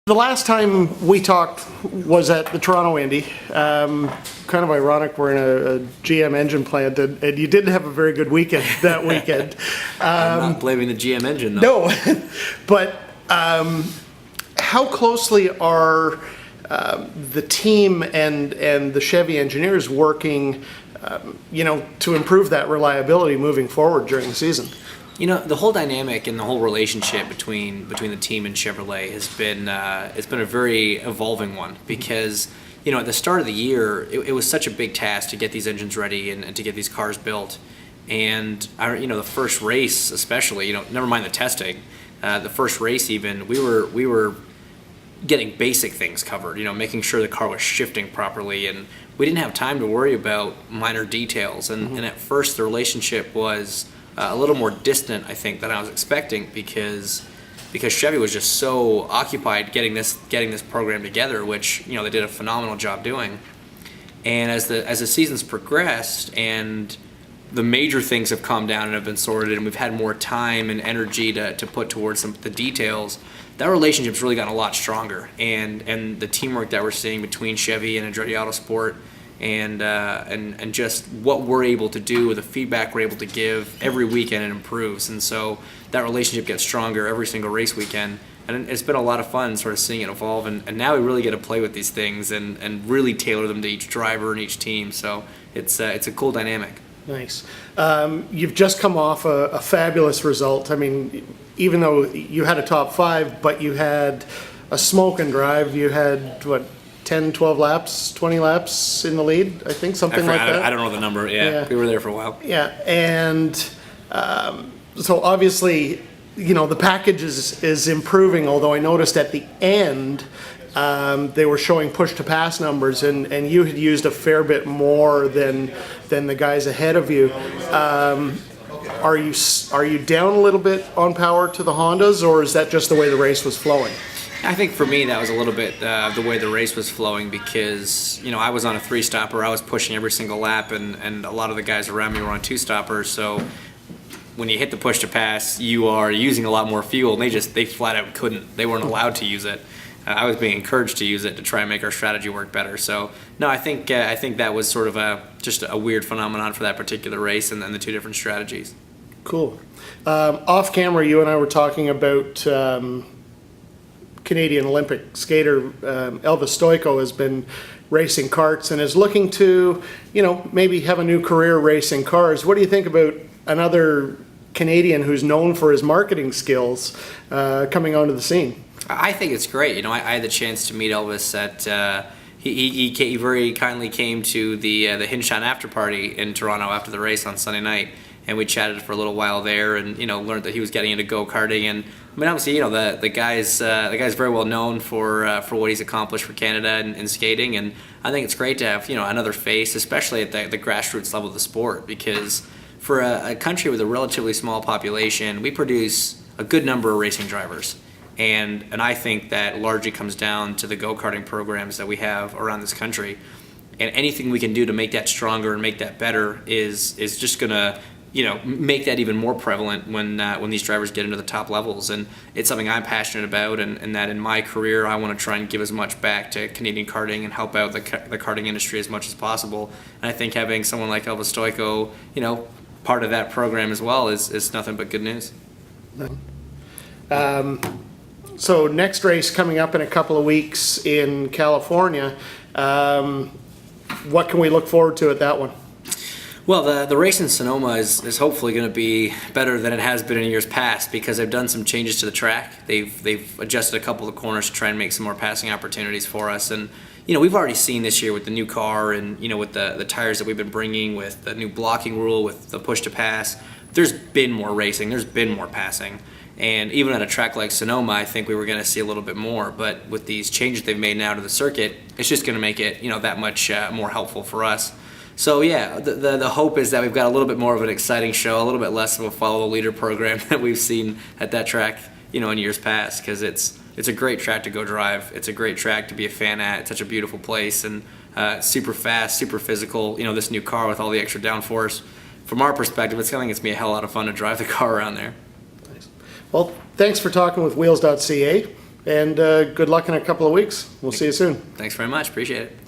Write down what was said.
The last time we talked was at the Toronto Indy. Kind of ironic, we're in a GM engine plant, and you didn't have a very good weekend that weekend. I'm not blaming the GM engine, though. No, but how closely are the team and the Chevy engineers working, to improve that reliability moving forward during the season? You know, the whole dynamic and the whole relationship between the team and Chevrolet has been it's been a very evolving one because at the start of the year it was such a big task to get these engines ready and to get these cars built, and the first race especially, never mind the testing, the first race even we were getting basic things covered, making sure the car was shifting properly, and we didn't have time to worry about minor details, and at first the relationship was a little more distant, I think, than I was expecting because Chevy was just so occupied getting this program together, which they did a phenomenal job doing. And as the seasons progressed and the major things have calmed down and have been sorted, and we've had more time and energy to put towards the details, that relationship's really gotten a lot stronger. And the teamwork that we're seeing between Chevy and Andretti Autosport, and just what we're able to do, the feedback we're able to give every weekend, it improves, and so that relationship gets stronger every single race weekend, and it's been a lot of fun sort of seeing it evolve, and now we really get to play with these things and really tailor them to each driver and each team, so it's a cool dynamic. Nice. You've just come off a fabulous result. I mean, even though you had a top 5, but you had a smoke and drive. You had, 10, 12 laps, 20 laps in the lead, I think, something like that. I don't know the number. Yeah, we were there for a while. Yeah, and so obviously, the package is improving, although I noticed at the end they were showing push-to-pass numbers, and you had used a fair bit more than the guys ahead of you. Are you down a little bit on power to the Hondas, or is that just the way the race was flowing? I think for me that was a little bit the way the race was flowing because I was on a 3-stopper, I was pushing every single lap, and a lot of the guys around me were on 2-stoppers. So when you hit the push to pass, you are using a lot more fuel, and they flat out couldn't. They weren't allowed to use it. I was being encouraged to use it to try and make our strategy work better. So no, I think that was sort of just a weird phenomenon for that particular race, and then the two different strategies. Cool. Off camera, you and I were talking about Canadian Olympic skater Elvis Stojko has been racing karts and is looking to, maybe have a new career racing cars. What do you think about another Canadian who's known for his marketing skills coming onto the scene? I think it's great. I had the chance to meet Elvis at he very kindly came to the Hinchcliffe after party in Toronto after the race on Sunday night, and we chatted for a little while there, and learned that he was getting into go-karting. And I mean, obviously, the guy's very well known for what he's accomplished for Canada in skating, and I think it's great to have another face, especially at the grassroots level of the sport, because for a country with a relatively small population, we produce a good number of racing drivers, and I think that largely comes down to the go-karting programs that we have around this country, and anything we can do to make that stronger and make that better is just gonna make that even more prevalent when these drivers get into the top levels. And it's something I'm passionate about, and that in my career I want to try and give as much back to Canadian karting and help out the karting industry as much as possible. And I think having someone like Elvis Stojko, part of that program as well is nothing but good news. So next race coming up in a couple of weeks in California. What can we look forward to at that one? Well, the race in Sonoma is hopefully going to be better than it has been in years past because they've done some changes to the track. They've adjusted a couple of the corners to try and make some more passing opportunities for us. And we've already seen this year with the new car and with the tires that we've been bringing, with the new blocking rule, with the push to pass. There's been more racing. There's been more passing. And even at a track like Sonoma, I think we were going to see a little bit more. But with these changes they've made now to the circuit, it's just going to make it that much more helpful for us. So yeah, the hope is that we've got a little bit more of an exciting show, a little bit less of a follow the leader program that we've seen at that track, in years past, because it's a great track to go drive. It's a great track to be a fan at. It's such a beautiful place, and super fast, super physical. This new car with all the extra downforce. From our perspective, it's going to be a hell of a lot of fun to drive the car around there. Nice. Well, thanks for talking with Wheels.ca. And good luck in a couple of weeks. We'll see you soon. Thanks very much. Appreciate it.